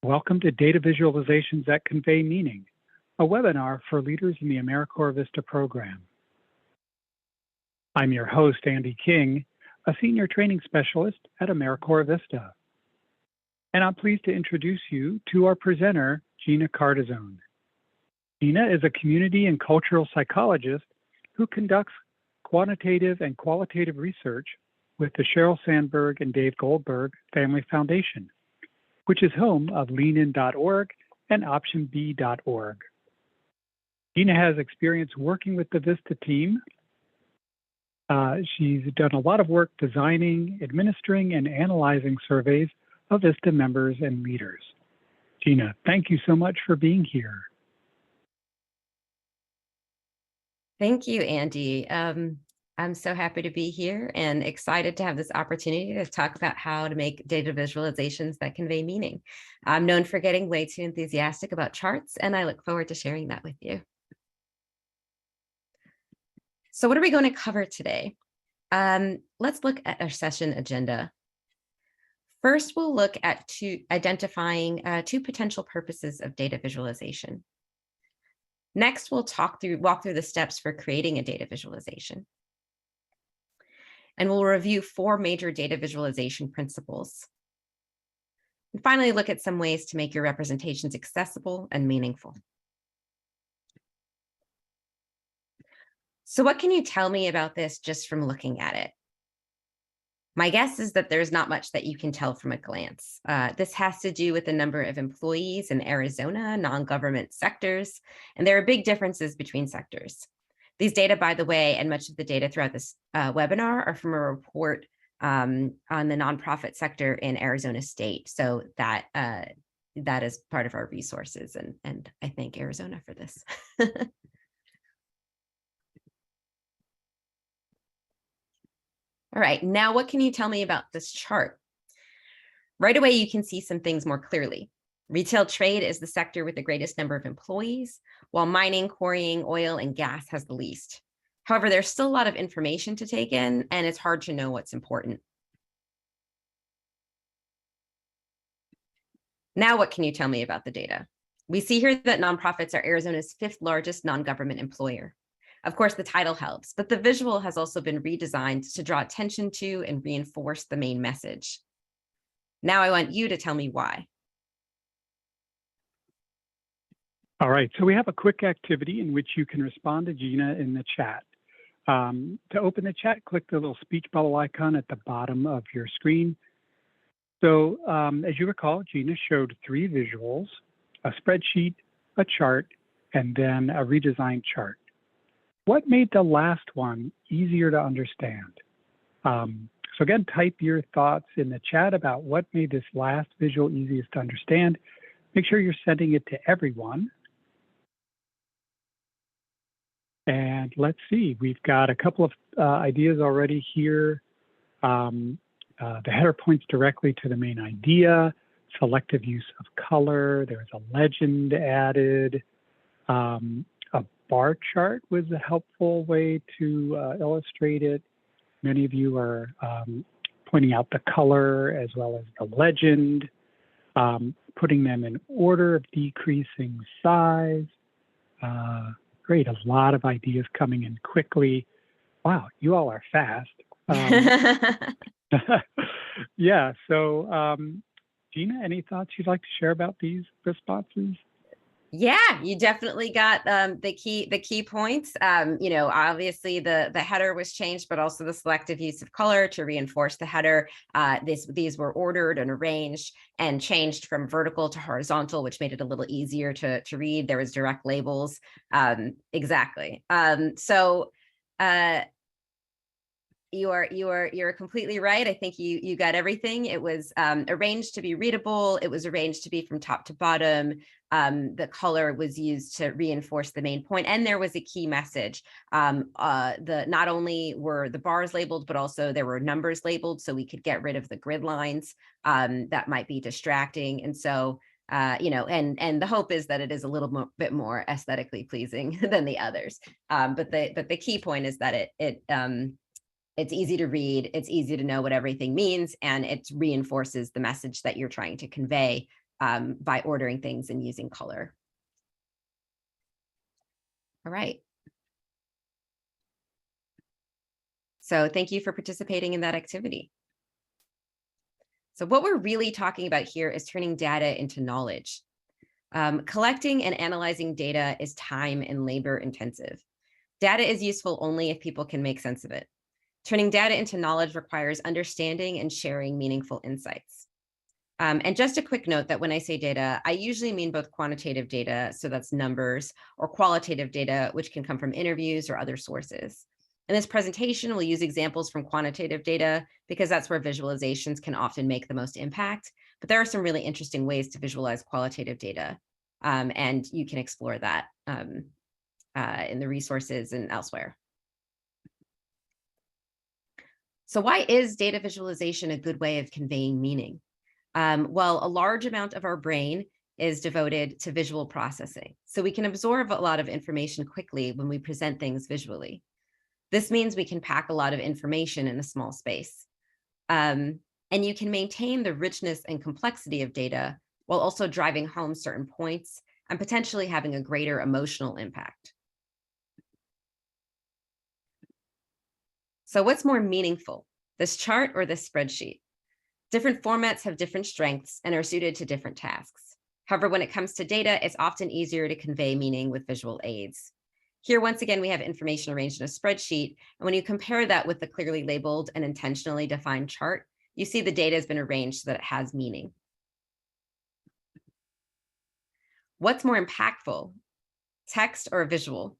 Welcome to Data Visualizations that Convey Meaning, a webinar for leaders in the AmeriCorps Vista program. I'm your host, Andy King, a Senior Training Specialist at AmeriCorps Vista. And I'm pleased to introduce you to our presenter, Gina Cardizone. Gina is a community and cultural psychologist who conducts quantitative and qualitative research with the Sheryl Sandberg and Dave Goldberg Family Foundation, which is home of leanin.org and optionb.org. Gina has experience working with the Vista team. She's done a lot of work designing, administering, and analyzing surveys of Vista members and leaders. Gina, thank you so much for being here. Thank you, Andy. I'm so happy to be here and excited to have this opportunity to talk about how to make data visualizations that convey meaning. I'm known for getting way too enthusiastic about charts, and I look forward to sharing that with you. So what are we going to cover today? Let's look at our session agenda. First, we'll look at identifying two potential purposes of data visualization. Next, we'll walk through the steps for creating a data visualization. And we'll review 4 major data visualization principles. And finally, look at some ways to make your representations accessible and meaningful. So what can you tell me about this just from looking at it? My guess is that there's not much that you can tell from a glance. This has to do with the number of employees in Arizona, non-government sectors, and there are big differences between sectors. These data, by the way, and much of the data throughout this webinar are from a report on the nonprofit sector in Arizona State. So that is part of our resources, and I thank Arizona for this. All right, now what can you tell me about this chart? Right away, you can see some things more clearly. Retail trade is the sector with the greatest number of employees, while mining, quarrying, oil, and gas has the least. However, there's still a lot of information to take in, and it's hard to know what's important. Now, what can you tell me about the data? We see here that nonprofits are Arizona's 5th largest non-government employer. Of course, the title helps, but the visual has also been redesigned to draw attention to and reinforce the main message. Now I want you to tell me why. All right, so we have a quick activity in which you can respond to Gina in the chat. To open the chat, click the little speech bubble icon at the bottom of your screen. So as you recall, Gina showed 3 visuals, a spreadsheet, a chart, and then a redesigned chart. What made the last one easier to understand? So again, type your thoughts in the chat about what made this last visual easiest to understand. Make sure you're sending it to everyone. And let's see, we've got a couple of ideas already here. The header points directly to the main idea, selective use of color, there's a legend added. A bar chart was a helpful way to illustrate it. Many of you are pointing out the color as well as the legend, putting them in order of decreasing size. Great, a lot of ideas coming in quickly. Wow, you all are fast. Yeah, so Gina, any thoughts you'd like to share about these responses? Yeah, you definitely got the key points. You know, obviously the header was changed, but also the selective use of color to reinforce the header. These were ordered and arranged and changed from vertical to horizontal, which made it a little easier to read. There was direct labels. Exactly. You're completely right. I think you got everything. It was arranged to be readable. It was arranged to be from top to bottom. The color was used to reinforce the main point, and there was a key message. Not only were the bars labeled, but also there were numbers labeled, so we could get rid of the grid lines that might be distracting. And so you know, and the hope is that it is a little bit more aesthetically pleasing than the others. But the key point is that it's easy to read, it's easy to know what everything means, and it reinforces the message that you're trying to convey by ordering things and using color. All right. So thank you for participating in that activity. So what we're really talking about here is turning data into knowledge. Collecting and analyzing data is time and labor intensive. Data is useful only if people can make sense of it. Turning data into knowledge requires understanding and sharing meaningful insights. And just a quick note that when I say data, I usually mean both quantitative data, so that's numbers, or qualitative data, which can come from interviews or other sources. In this presentation, we'll use examples from quantitative data because that's where visualizations can often make the most impact. But there are some really interesting ways to visualize qualitative data, and you can explore that in the resources and elsewhere. So why is data visualization a good way of conveying meaning? Well, a large amount of our brain is devoted to visual processing. So we can absorb a lot of information quickly when we present things visually. This means we can pack a lot of information in a small space. And you can maintain the richness and complexity of data while also driving home certain points and potentially having a greater emotional impact. So what's more meaningful, this chart or this spreadsheet? Different formats have different strengths and are suited to different tasks. However, when it comes to data, it's often easier to convey meaning with visual aids. Here, once again, we have information arranged in a spreadsheet. And when you compare that with the clearly labeled and intentionally defined chart, you see the data has been arranged so that it has meaning. What's more impactful, text or visual?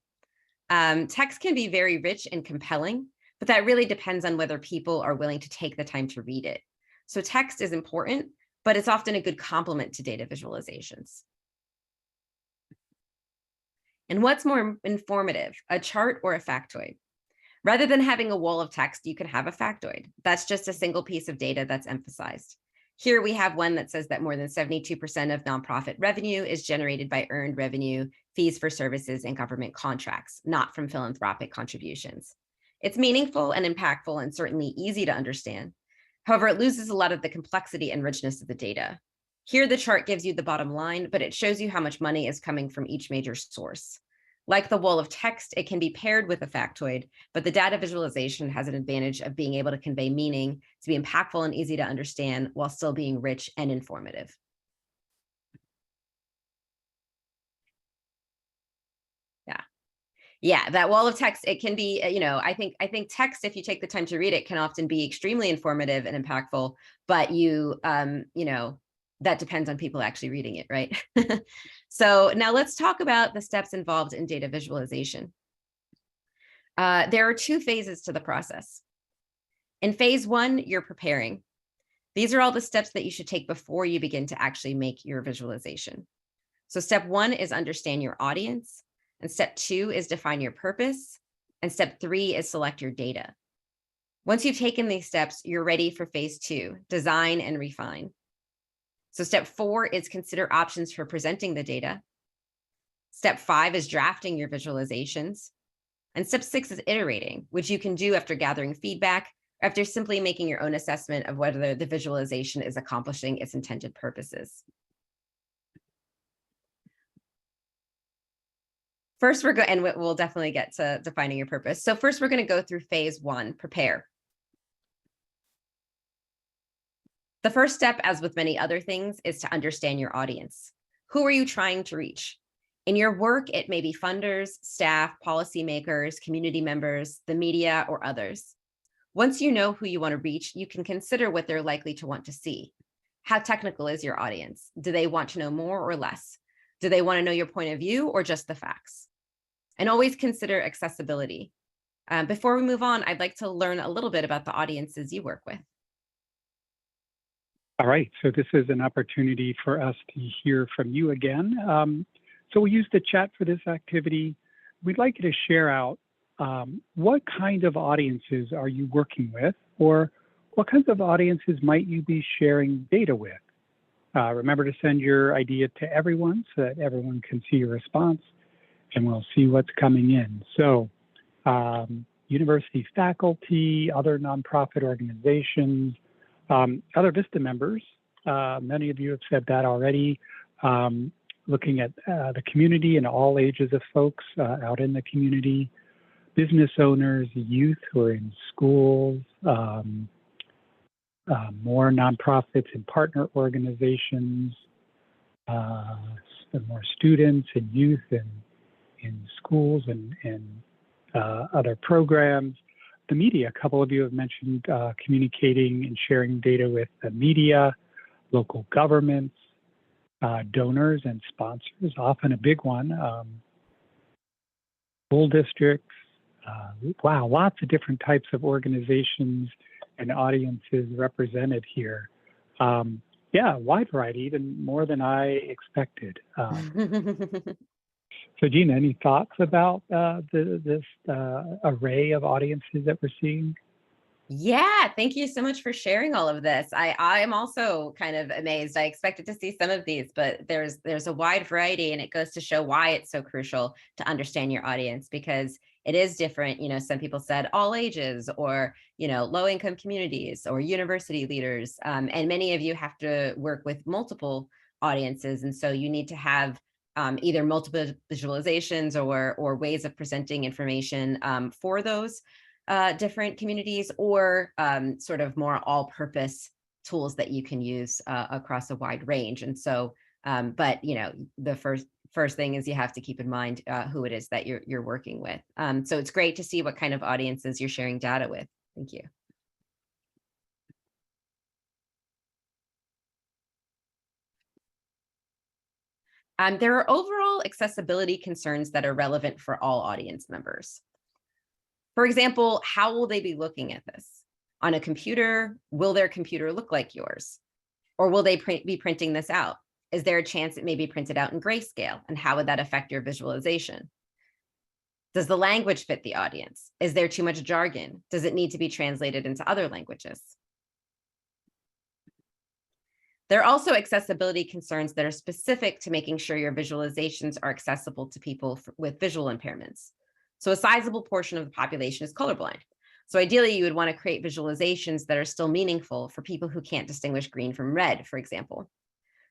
Text can be very rich and compelling, but that really depends on whether people are willing to take the time to read it. So text is important, but it's often a good complement to data visualizations. And what's more informative, a chart or a factoid? Rather than having a wall of text, you can have a factoid. That's just a single piece of data that's emphasized. Here we have one that says that more than 72% of nonprofit revenue is generated by earned revenue, fees for services, and government contracts, not from philanthropic contributions. It's meaningful and impactful and certainly easy to understand. However, it loses a lot of the complexity and richness of the data. Here, the chart gives you the bottom line, but it shows you how much money is coming from each major source. Like the wall of text, it can be paired with a factoid, but the data visualization has an advantage of being able to convey meaning, to be impactful and easy to understand while still being rich and informative. Yeah, that wall of text, it can be, I think text, if you take the time to read it, can often be extremely informative and impactful, but that depends on people actually reading it, right? So now let's talk about the steps involved in data visualization. There are two phases to the process. In phase one, you're preparing. These are all the steps that you should take before you begin to actually make your visualization. So step one is understand your audience. And step two is define your purpose. And step three is select your data. Once you've taken these steps, you're ready for phase two, design and refine. So step four is consider options for presenting the data. Step five is drafting your visualizations. And step six is iterating, which you can do after gathering feedback, or after simply making your own assessment of whether the visualization is accomplishing its intended purposes. First, and we'll definitely get to defining your purpose. So first, we're going to go through phase one, prepare. The first step, as with many other things, is to understand your audience. Who are you trying to reach? In your work, it may be funders, staff, policymakers, community members, the media, or others. Once you know who you want to reach, you can consider what they're likely to want to see. How technical is your audience? Do they want to know more or less? Do they want to know your point of view or just the facts? And always consider accessibility. Before we move on, I'd like to learn a little bit about the audiences you work with. All right, so this is an opportunity for us to hear from you again. So we'll use the chat for this activity. We'd like you to share out what kind of audiences are you working with, or what kinds of audiences might you be sharing data with? Remember to send your idea to everyone so that everyone can see your response, and we'll see what's coming in. So university faculty, other nonprofit organizations, other VISTA members, Many of you have said that already. Looking at the community and all ages of folks out in the community, business owners, youth who are in schools, more nonprofits and partner organizations, more students and youth in schools and other programs. The media, a couple of you have mentioned communicating and sharing data with the media, local governments, donors and sponsors, often a big one, school districts. Wow, lots of different types of organizations and audiences represented here. Yeah, wide variety, even more than I expected. So Gina, any thoughts about this array of audiences that we're seeing? Yeah, thank you so much for sharing all of this. I am also kind of amazed. I expected to see some of these, but there's a wide variety, and it goes to show why it's so crucial to understand your audience, because it is different. You know, some people said all ages, or, you know, low income communities or university leaders. And many of you have to work with multiple audiences. And so you need to have either multiple visualizations or ways of presenting information for those different communities, or sort of more all-purpose tools that you can use across a wide range. And so, but you know, the first thing is you have to keep in mind who it is that you're working with. So it's great to see what kind of audiences you're sharing data with. Thank you. There are overall accessibility concerns that are relevant for all audience members. For example, how will they be looking at this? On a computer, will their computer look like yours? Or will they be printing this out? Is there a chance it may be printed out in grayscale? And how would that affect your visualization? Does the language fit the audience? Is there too much jargon? Does it need to be translated into other languages? There are also accessibility concerns that are specific to making sure your visualizations are accessible to people with visual impairments. So a sizable portion of the population is colorblind. So ideally, you would want to create visualizations that are still meaningful for people who can't distinguish green from red, for example.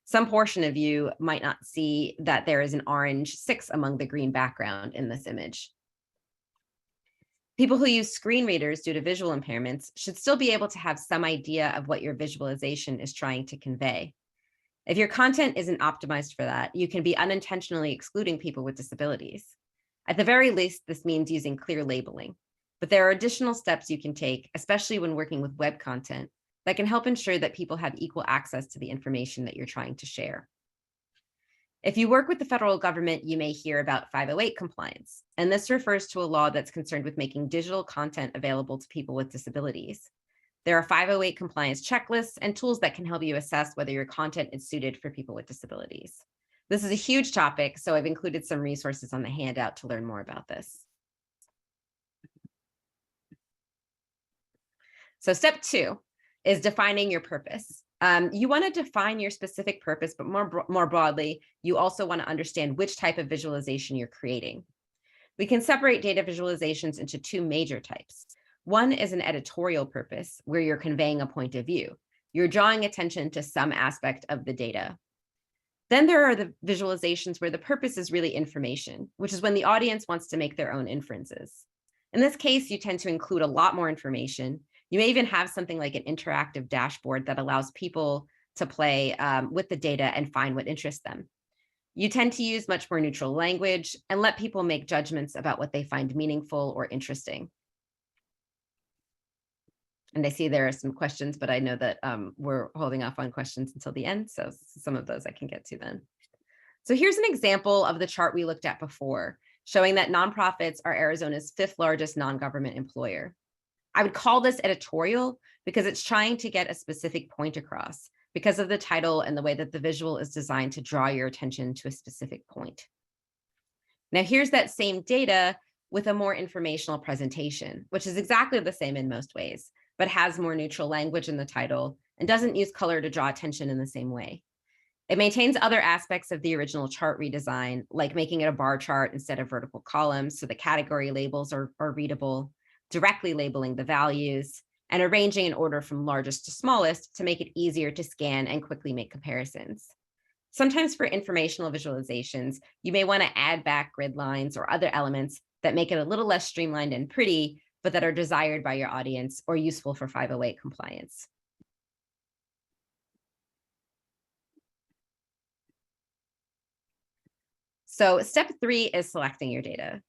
Some portion of you might not see that there is an orange 6 among the green background in this image. People who use screen readers due to visual impairments should still be able to have some idea of what your visualization is trying to convey. If your content isn't optimized for that, you can be unintentionally excluding people with disabilities. At the very least, this means using clear labeling, but there are additional steps you can take, especially when working with web content, that can help ensure that people have equal access to the information that you're trying to share. If you work with the federal government, you may hear about 508 compliance, and this refers to a law that's concerned with making digital content available to people with disabilities. There are 508 compliance checklists and tools that can help you assess whether your content is suited for people with disabilities. This is a huge topic, so I've included some resources on the handout to learn more about this. So step 2 is defining your purpose. You want to define your specific purpose, but more broadly, you also want to understand which type of visualization you're creating. We can separate data visualizations into 2 major types. One is an editorial purpose, where you're conveying a point of view. You're drawing attention to some aspect of the data. Then there are the visualizations where the purpose is really information, which is when the audience wants to make their own inferences. In this case, you tend to include a lot more information. You may even have something like an interactive dashboard that allows people to play with the data and find what interests them. You tend to use much more neutral language and let people make judgments about what they find meaningful or interesting. And I see there are some questions, but I know that we're holding off on questions until the end. So some of those I can get to then. So here's an example of the chart we looked at before, showing that nonprofits are Arizona's 5th largest non-government employer. I would call this editorial because it's trying to get a specific point across because of the title and the way that the visual is designed to draw your attention to a specific point. Now here's that same data with a more informational presentation, which is exactly the same in most ways, but has more neutral language in the title and doesn't use color to draw attention in the same way. It maintains other aspects of the original chart redesign, like making it a bar chart instead of vertical columns, so the category labels are readable, directly labeling the values, and arranging in order from largest to smallest to make it easier to scan and quickly make comparisons. Sometimes for informational visualizations, you may want to add back grid lines or other elements that make it a little less streamlined and pretty, but that are desired by your audience or useful for 508 compliance. So step 3 is selecting your data.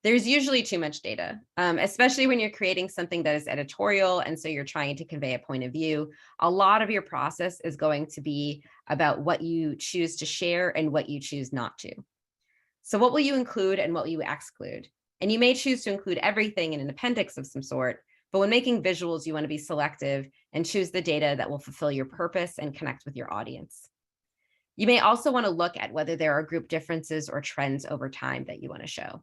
There's usually too much data, especially when you're creating something that is editorial, and so you're trying to convey a point of view. A lot of your process is going to be about what you choose to share and what you choose not to. So what will you include and what will you exclude? And you may choose to include everything in an appendix of some sort, but when making visuals, you want to be selective and choose the data that will fulfill your purpose and connect with your audience. You may also want to look at whether there are group differences or trends over time that you want to show.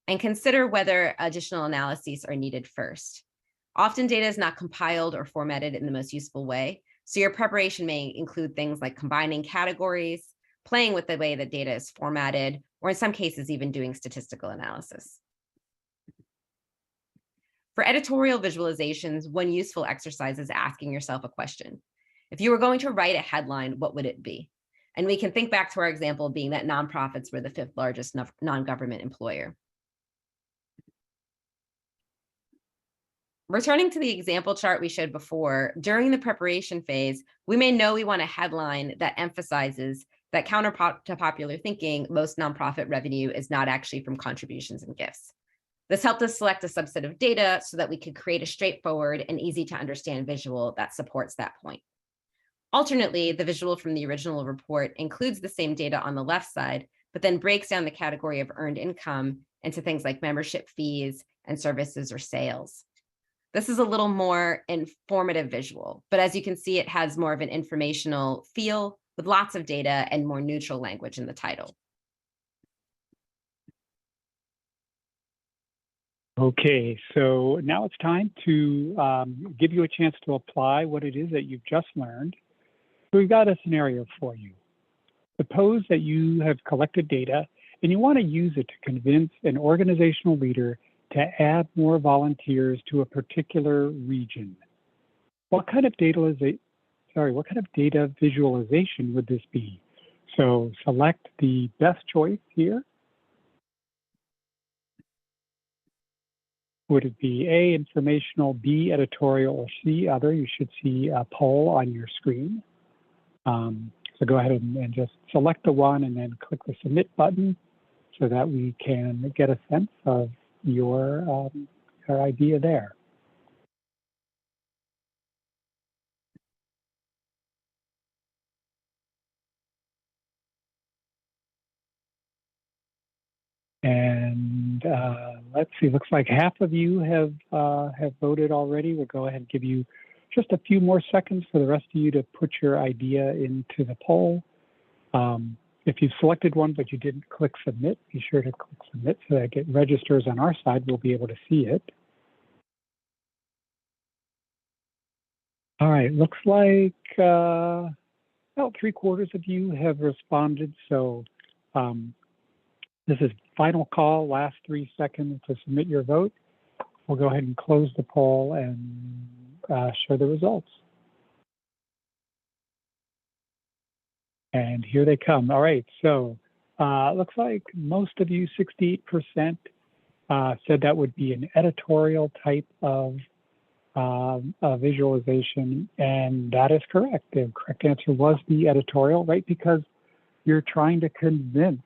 And consider whether additional analyses are needed first. Often data is not compiled or formatted in the most useful way, so your preparation may include things like combining categories, playing with the way that data is formatted, or in some cases, even doing statistical analysis. For editorial visualizations, one useful exercise is asking yourself a question. If you were going to write a headline, what would it be? And we can think back to our example being that nonprofits were the 5th largest non-government employer. Returning to the example chart we showed before, during the preparation phase, we may know we want a headline that emphasizes that counter to popular thinking, most nonprofit revenue is not actually from contributions and gifts. This helped us select a subset of data so that we could create a straightforward and easy to understand visual that supports that point. Alternately, the visual from the original report includes the same data on the left side, but then breaks down the category of earned income into things like membership fees and services or sales. This is a little more informative visual, but as you can see, it has more of an informational feel with lots of data and more neutral language in the title. Okay, so now it's time to give you a chance to apply what it is that you've just learned. So we've got a scenario for you. Suppose that you have collected data and you want to use it to convince an organizational leader to add more volunteers to a particular region. What kind of data visualization would this be? So select the best choice here. Would it be A, informational, B, editorial, or C, other? You should see a poll on your screen. So go ahead and just select the one and then click the submit button so that we can get a sense of your idea there. And let's see, looks like half of you have voted already. We'll go ahead and give you just a few more seconds for the rest of you to put your idea into the poll. If you've selected one but you didn't click submit, be sure to click submit so that it registers on our side. We'll be able to see it. All right, looks like about 3/4 of you have responded. So this is final call, last 3 seconds to submit your vote. We'll go ahead and close the poll and show the results. And here they come. All right, so looks like most of you, 68%, said that would be an editorial type of visualization, and that is correct. The correct answer was the editorial, right? Because you're trying to convince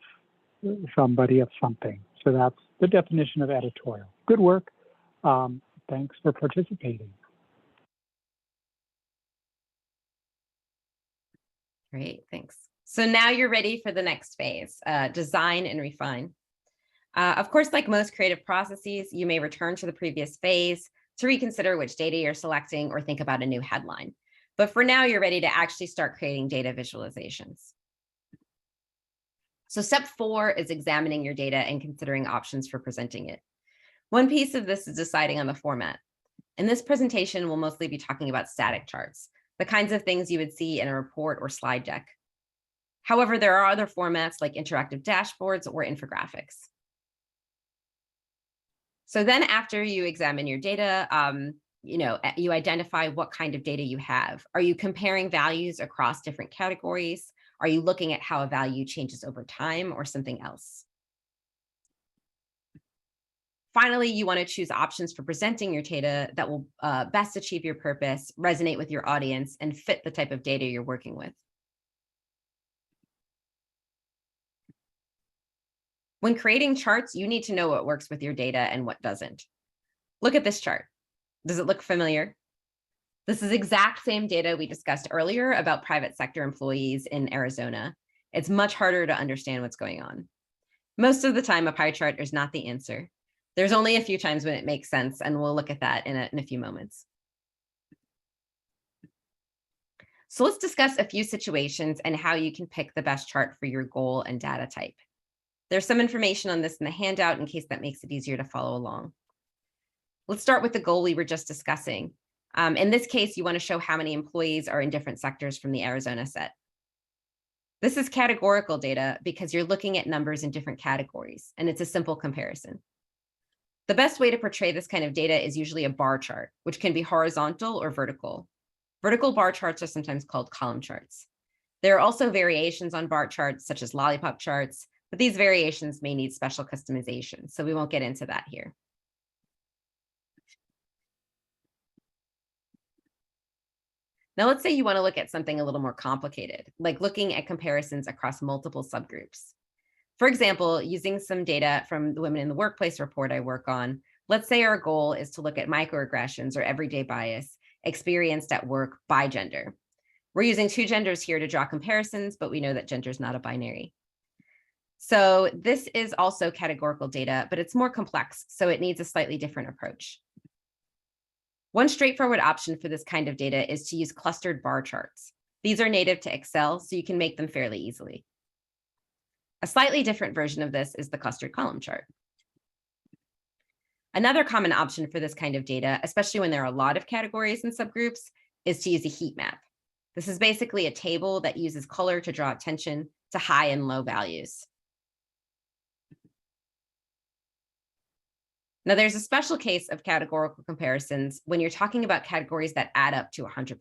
somebody of something. So that's the definition of editorial. Good work. Thanks for participating. Great, thanks. So now you're ready for the next phase, design and refine. Of course, like most creative processes, you may return to the previous phase to reconsider which data you're selecting or think about a new headline. But for now, you're ready to actually start creating data visualizations. So step 4 is examining your data and considering options for presenting it. One piece of this is deciding on the format. In this presentation, we'll mostly be talking about static charts, the kinds of things you would see in a report or slide deck. However, there are other formats like interactive dashboards or infographics. So then after you examine your data, you identify what kind of data you have. Are you comparing values across different categories? Are you looking at how a value changes over time or something else? Finally, you want to choose options for presenting your data that will best achieve your purpose, resonate with your audience, and fit the type of data you're working with. When creating charts, you need to know what works with your data and what doesn't. Look at this chart. Does it look familiar? This is exact same data we discussed earlier about private sector employees in Arizona. It's much harder to understand what's going on. Most of the time, a pie chart is not the answer. There's only a few times when it makes sense, and we'll look at that in a few moments. So let's discuss a few situations and how you can pick the best chart for your goal and data type. There's some information on this in the handout in case that makes it easier to follow along. Let's start with the goal we were just discussing. In this case, you want to show how many employees are in different sectors from the Arizona set. This is categorical data because you're looking at numbers in different categories, and it's a simple comparison. The best way to portray this kind of data is usually a bar chart, which can be horizontal or vertical. Vertical bar charts are sometimes called column charts. There are also variations on bar charts, such as lollipop charts, but these variations may need special customization, so we won't get into that here. Now, let's say you want to look at something a little more complicated, like looking at comparisons across multiple subgroups. For example, using some data from the Women in the Workplace report I work on, let's say our goal is to look at microaggressions or everyday bias experienced at work by gender. We're using two genders here to draw comparisons, but we know that gender is not a binary. So this is also categorical data, but it's more complex, so it needs a slightly different approach. One straightforward option for this kind of data is to use clustered bar charts. These are native to Excel, so you can make them fairly easily. A slightly different version of this is the clustered column chart. Another common option for this kind of data, especially when there are a lot of categories and subgroups, is to use a heat map. This is basically a table that uses color to draw attention to high and low values. Now, there's a special case of categorical comparisons when you're talking about categories that add up to 100%.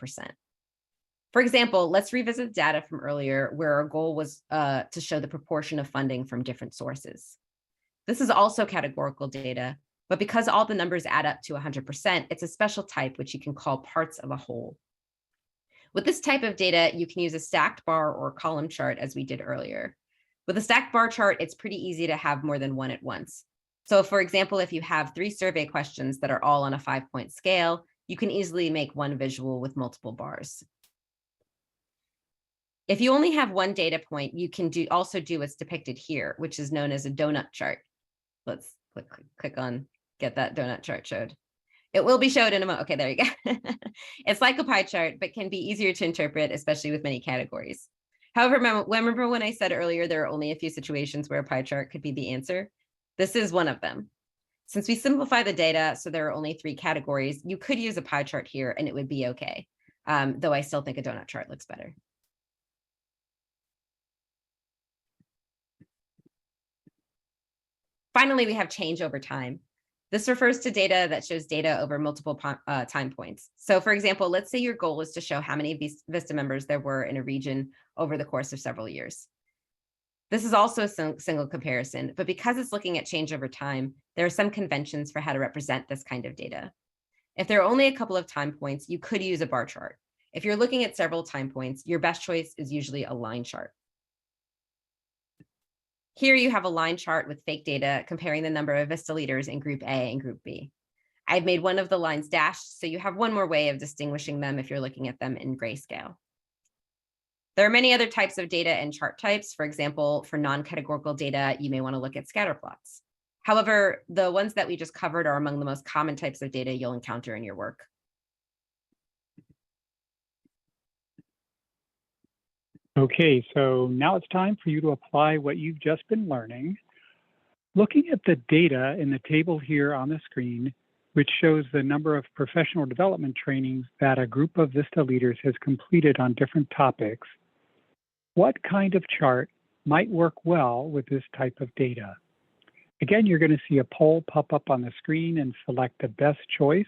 For example, let's revisit data from earlier where our goal was to show the proportion of funding from different sources. This is also categorical data, but because all the numbers add up to 100%, it's a special type which you can call parts of a whole. With this type of data, you can use a stacked bar or column chart as we did earlier. With a stacked bar chart, it's pretty easy to have more than one at once. So for example, if you have 3 survey questions that are all on a 5-point scale, you can easily make one visual with multiple bars. If you only have one data point, you can also do what's depicted here, which is known as a donut chart. Let's click on get that donut chart showed. It will be showed in a moment. Okay, there you go. It's like a pie chart, but can be easier to interpret, especially with many categories. However, remember when I said earlier there are only a few situations where a pie chart could be the answer? This is one of them. Since we simplify the data so there are only 3 categories, you could use a pie chart here and it would be okay, though I still think a donut chart looks better. Finally, we have change over time. This refers to data that shows data over multiple time points. So for example, let's say your goal is to show how many Vista members there were in a region over the course of several years. This is also a single comparison, but because it's looking at change over time, there are some conventions for how to represent this kind of data. If there are only a couple of time points, you could use a bar chart. If you're looking at several time points, your best choice is usually a line chart. Here you have a line chart with fake data comparing the number of Vista leaders in Group A and Group B. I've made one of the lines dashed, so you have one more way of distinguishing them if you're looking at them in grayscale. There are many other types of data and chart types. For example, for non-categorical data, you may want to look at scatter plots. However, the ones that we just covered are among the most common types of data you'll encounter in your work. Okay, so now it's time for you to apply what you've just been learning. Looking at the data in the table here on the screen, which shows the number of professional development trainings that a group of Vista leaders has completed on different topics, what kind of chart might work well with this type of data? Again, you're going to see a poll pop up on the screen and select the best choice.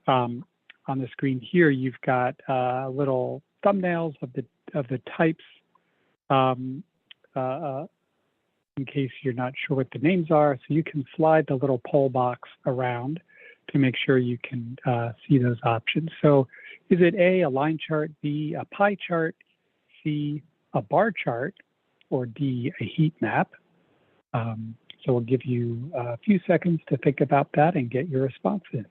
on the screen here, you've got little thumbnails of the types. In case you're not sure what the names are, so you can slide the little poll box around to make sure you can see those options. So is it A, a line chart, B, a pie chart, C, a bar chart, or D, a heat map? So we'll give you a few seconds to think about that and get your response in.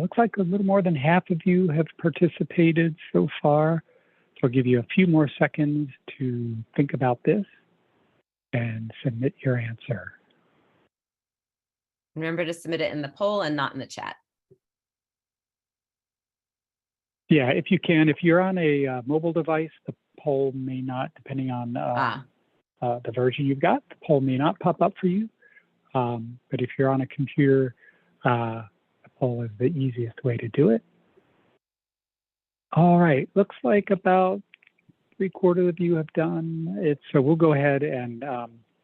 Looks like a little more than half of you have participated so far. So I'll give you a few more seconds to think about this and submit your answer. Remember to submit it in the poll and not in the chat. Yeah, if you can. If you're on a mobile device, the poll may not, depending on the version you've got, the poll may not pop up for you. But if you're on a computer, the poll is the easiest way to do it. All right, looks like about 3/4 of you have done it. So we'll go ahead and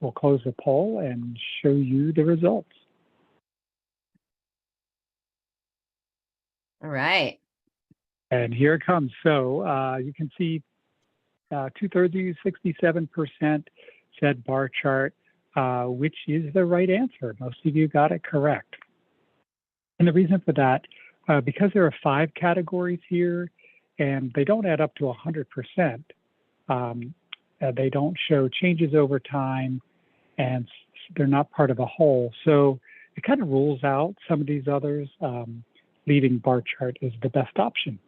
we'll close the poll and show you the results. All right. And here it comes. So you can see 2/3 of you, 67% said bar chart, which is the right answer. Most of you got it correct. And the reason for that, because there are 5 categories here, and they don't add up to 100%. They don't show changes over time, and they're not part of a whole. So it kind of rules out some of these others, leaving bar chart is the best option.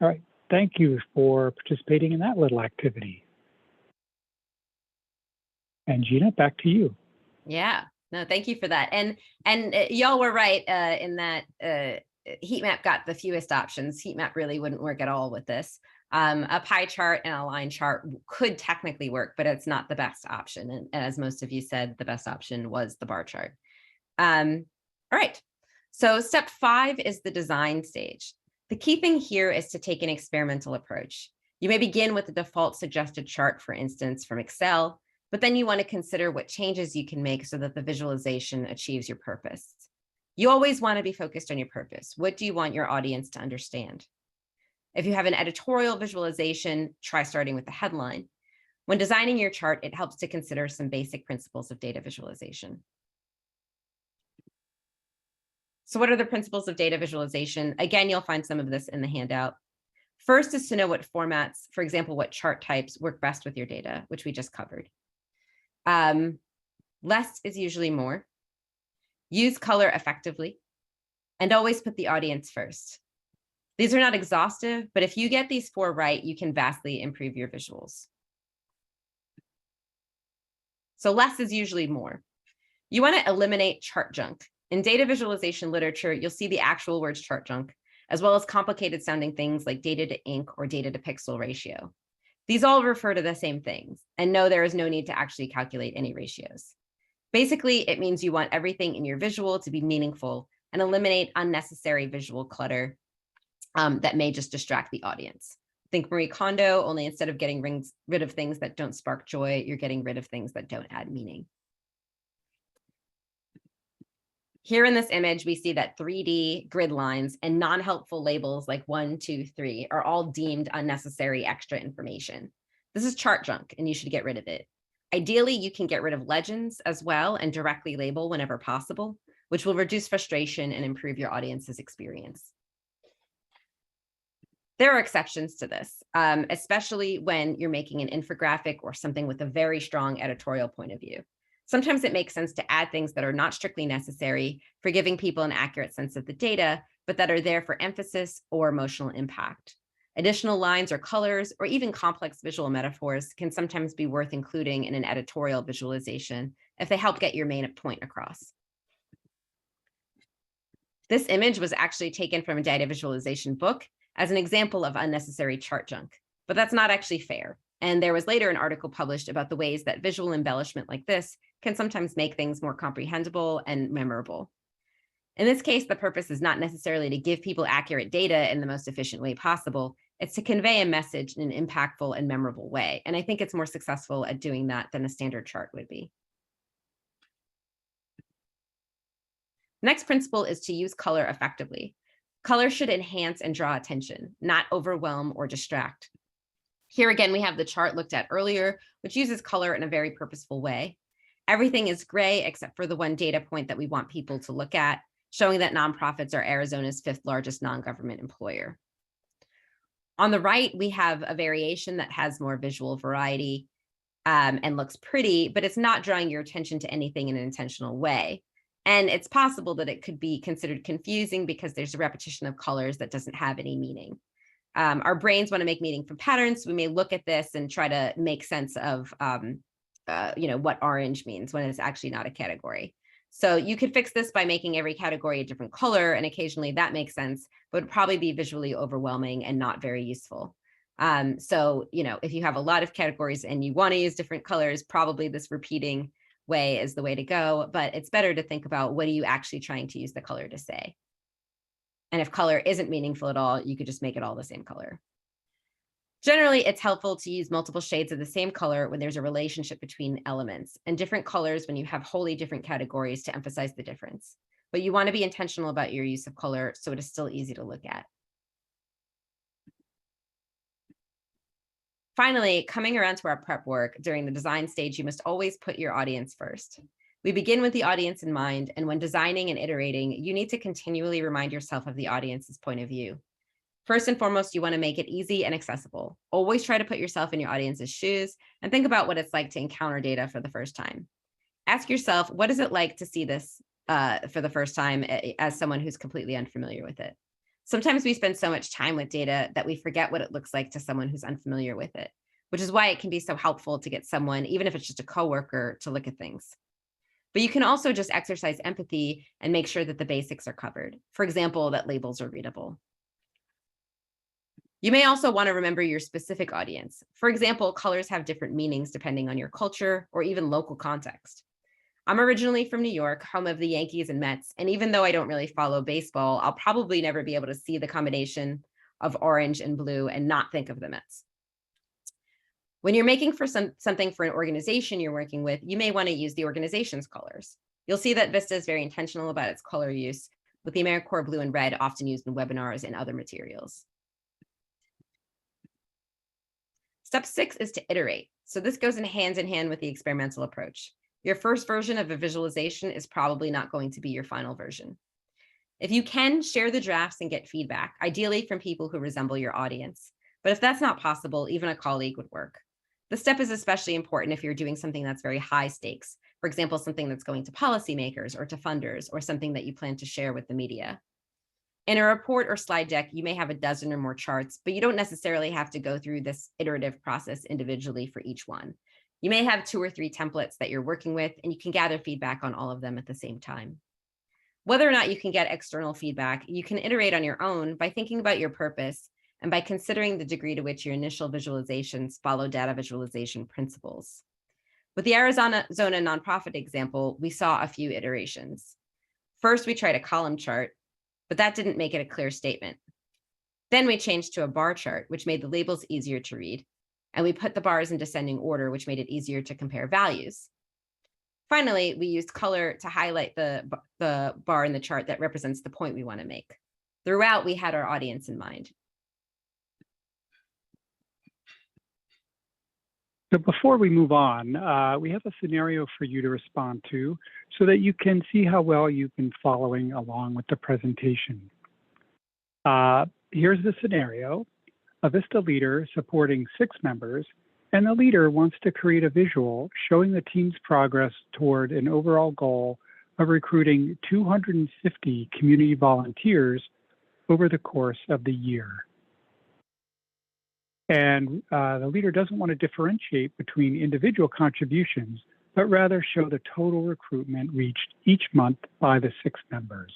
All right, thank you for participating in that little activity. And Gina, back to you. Yeah, no, thank you for that. And y'all were right in that heat map got the fewest options. Heat map really wouldn't work at all with this. A pie chart and a line chart could technically work, but it's not the best option. And as most of you said, the best option was the bar chart. All right, so step 5 is the design stage. The key thing here is to take an experimental approach. You may begin with the default suggested chart, for instance, from Excel, but then you want to consider what changes you can make so that the visualization achieves your purpose. You always want to be focused on your purpose. What do you want your audience to understand? If you have an editorial visualization, try starting with the headline. When designing your chart, it helps to consider some basic principles of data visualization. So what are the principles of data visualization? Again, you'll find some of this in the handout. First is to know what formats, for example, what chart types work best with your data, which we just covered. Less is usually more. Use color effectively, and always put the audience first. These are not exhaustive, but if you get these 4 right, you can vastly improve your visuals. So less is usually more. You want to eliminate chart junk. In data visualization literature, you'll see the actual words chart junk, as well as complicated sounding things like data to ink or data to pixel ratio. These all refer to the same things, and no, there is no need to actually calculate any ratios. Basically, it means you want everything in your visual to be meaningful and eliminate unnecessary visual clutter that may just distract the audience. Think Marie Kondo, only instead of getting rid of things that don't spark joy, you're getting rid of things that don't add meaning. Here in this image, we see that 3D grid lines and non-helpful labels like 1, 2, 3 are all deemed unnecessary extra information. This is chart junk, and you should get rid of it. Ideally, you can get rid of legends as well and directly label whenever possible, which will reduce frustration and improve your audience's experience. There are exceptions to this, especially when you're making an infographic or something with a very strong editorial point of view. Sometimes it makes sense to add things that are not strictly necessary for giving people an accurate sense of the data, but that are there for emphasis or emotional impact. Additional lines or colors, or even complex visual metaphors can sometimes be worth including in an editorial visualization if they help get your main point across. This image was actually taken from a data visualization book as an example of unnecessary chart junk, but that's not actually fair. And there was later an article published about the ways that visual embellishment like this can sometimes make things more comprehensible and memorable. In this case, the purpose is not necessarily to give people accurate data in the most efficient way possible. It's to convey a message in an impactful and memorable way. And I think it's more successful at doing that than a standard chart would be. Next principle is to use color effectively. Color should enhance and draw attention, not overwhelm or distract. Here again, we have the chart looked at earlier, which uses color in a very purposeful way. Everything is gray except for the one data point that we want people to look at, showing that nonprofits are Arizona's 5th largest non-government employer. On the right, we have a variation that has more visual variety and looks pretty, but it's not drawing your attention to anything in an intentional way. And it's possible that it could be considered confusing because there's a repetition of colors that doesn't have any meaning. Our brains want to make meaning from patterns. So we may look at this and try to make sense of what orange means when it's actually not a category. So you could fix this by making every category a different color, and occasionally that makes sense, but would probably be visually overwhelming and not very useful. So if you have a lot of categories and you want to use different colors, probably this repeating way is the way to go, but it's better to think about what are you actually trying to use the color to say. And if color isn't meaningful at all, you could just make it all the same color. Generally, it's helpful to use multiple shades of the same color when there's a relationship between elements, and different colors when you have wholly different categories to emphasize the difference. But you want to be intentional about your use of color so it is still easy to look at. Finally, coming around to our prep work, during the design stage, you must always put your audience first. We begin with the audience in mind, and when designing and iterating, you need to continually remind yourself of the audience's point of view. First and foremost, you want to make it easy and accessible. Always try to put yourself in your audience's shoes and think about what it's like to encounter data for the first time. Ask yourself, what is it like to see this for the first time as someone who's completely unfamiliar with it? Sometimes we spend so much time with data that we forget what it looks like to someone who's unfamiliar with it, which is why it can be so helpful to get someone, even if it's just a coworker, to look at things. But you can also just exercise empathy and make sure that the basics are covered. For example, that labels are readable. You may also want to remember your specific audience. For example, colors have different meanings depending on your culture or even local context. I'm originally from New York, home of the Yankees and Mets, and even though I don't really follow baseball, I'll probably never be able to see the combination of orange and blue and not think of the Mets. When you're making for something for an organization you're working with, you may want to use the organization's colors. You'll see that Vista is very intentional about its color use, with the AmeriCorps blue and red often used in webinars and other materials. Step 6 is to iterate. So this goes in hand with the experimental approach. Your first version of a visualization is probably not going to be your final version. If you can, share the drafts and get feedback, ideally from people who resemble your audience. But if that's not possible, even a colleague would work. This step is especially important if you're doing something that's very high stakes. For example, something that's going to policymakers or to funders, or something that you plan to share with the media. In a report or slide deck, you may have a dozen or more charts, but you don't necessarily have to go through this iterative process individually for each one. You may have 2 or 3 templates that you're working with, and you can gather feedback on all of them at the same time. Whether or not you can get external feedback, you can iterate on your own by thinking about your purpose and by considering the degree to which your initial visualizations follow data visualization principles. With the Arizona nonprofit example, we saw a few iterations. First, we tried a column chart, but that didn't make it a clear statement. Then we changed to a bar chart, which made the labels easier to read. And we put the bars in descending order, which made it easier to compare values. Finally, we used color to highlight the bar in the chart that represents the point we want to make. Throughout, we had our audience in mind. So before we move on, we have a scenario for you to respond to so that you can see how well you've been following along with the presentation. Here's the scenario. A Vista leader supporting 6 members, and the leader wants to create a visual showing the team's progress toward an overall goal of recruiting 250 community volunteers over the course of the year. And the leader doesn't want to differentiate between individual contributions, but rather show the total recruitment reached each month by the 6 members.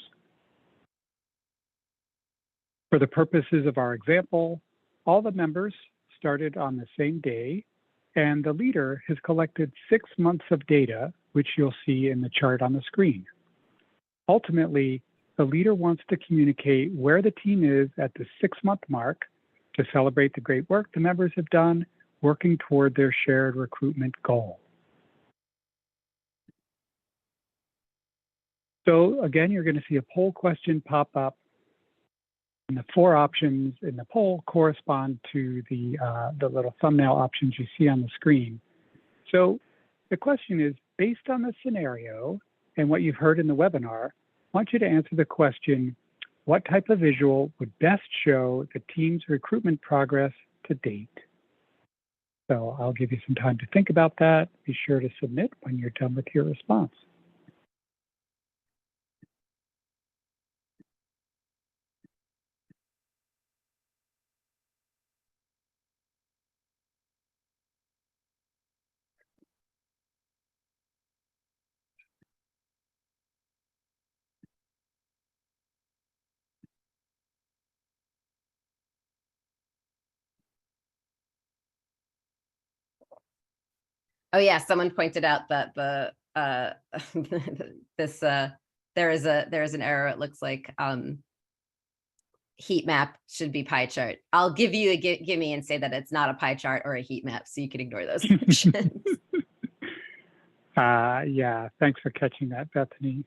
For the purposes of our example, all the members started on the same day, and the leader has collected 6 months of data, which you'll see in the chart on the screen. Ultimately, the leader wants to communicate where the team is at the 6-month mark to celebrate the great work the members have done working toward their shared recruitment goal. So again, you're going to see a poll question pop up, and the 4 options in the poll correspond to the little thumbnail options you see on the screen. So the question is, based on the scenario and what you've heard in the webinar, I want you to answer the question, what type of visual would best show the team's recruitment progress to date? So I'll give you some time to think about that. Be sure to submit when you're done with your response. Oh yeah, someone pointed out that the this there is an error. It looks like heat map should be pie chart. I'll give you a gimme and say that it's not a pie chart or a heat map, so you can ignore those options. Yeah, thanks for catching that, Bethany.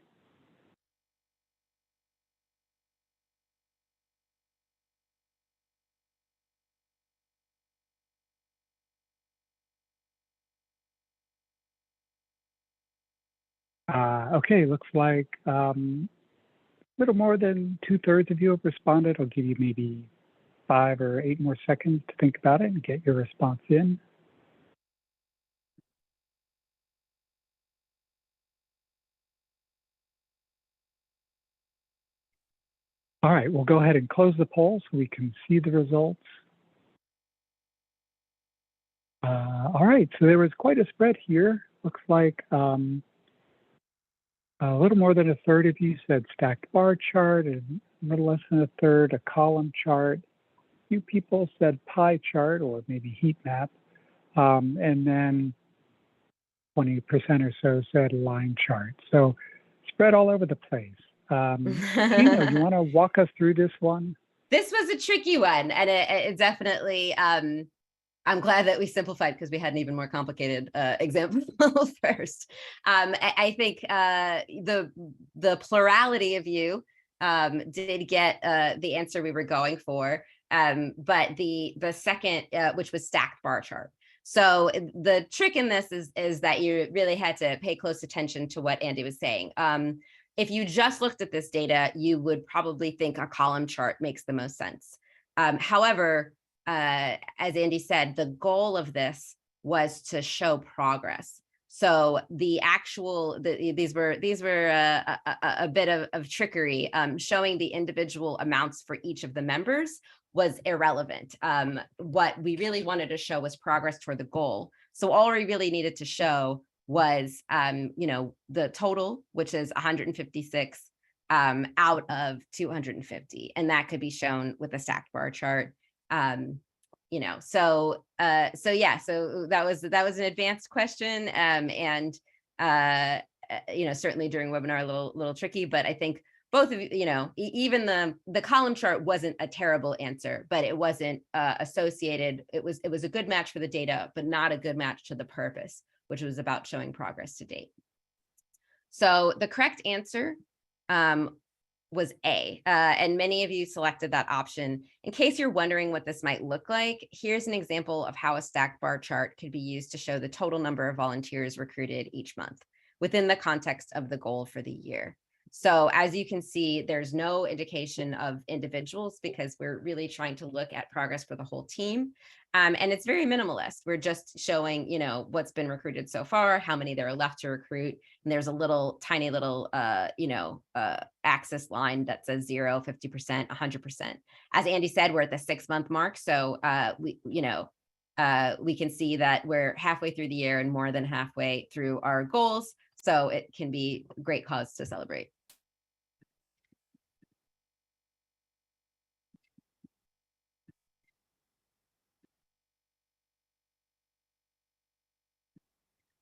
Okay, looks like a little more than 2/3 of you have responded. I'll give you maybe 5 or 8 more seconds to think about it and get your response in. All right, we'll go ahead and close the poll so we can see the results. All right, so there was quite a spread here. Looks like a little more than 1/3 of you said stacked bar chart, and a little less than 1/3 a column chart. A few people said pie chart or maybe heat map, and then 20% or so said line chart. So spread all over the place. Gina, you want to walk us through this one? This was a tricky one, and it definitely, I'm glad that we simplified because we had an even more complicated example first. I think the plurality of you did get the answer we were going for, but the second, which was stacked bar chart. So the trick in this is that you really had to pay close attention to what Andy was saying. If you just looked at this data, you would probably think a column chart makes the most sense. However, as Andy said, the goal of this was to show progress. So the actual, these were a bit of trickery. Showing the individual amounts for each of the members was irrelevant. What we really wanted to show was progress toward the goal. So all we really needed to show was, the total, which is 156 out of 250, and that could be shown with a stacked bar chart. So that was an advanced question, and certainly during webinar a little tricky, but I think both of you, even the column chart wasn't a terrible answer, but it wasn't associated. It was a good match for the data, but not a good match to the purpose, which was about showing progress to date. So the correct answer was A, and many of you selected that option. In case you're wondering what this might look like, here's an example of how a stacked bar chart could be used to show the total number of volunteers recruited each month within the context of the goal for the year. So as you can see, there's no indication of individuals because we're really trying to look at progress for the whole team. And it's very minimalist. We're just showing, what's been recruited so far, how many there are left to recruit. And there's a tiny little, axis line that says 0, 50%, 100%. As Andy said, we're at the 6-month mark. So we can see that we're halfway through the year and more than halfway through our goals. So it can be a great cause to celebrate.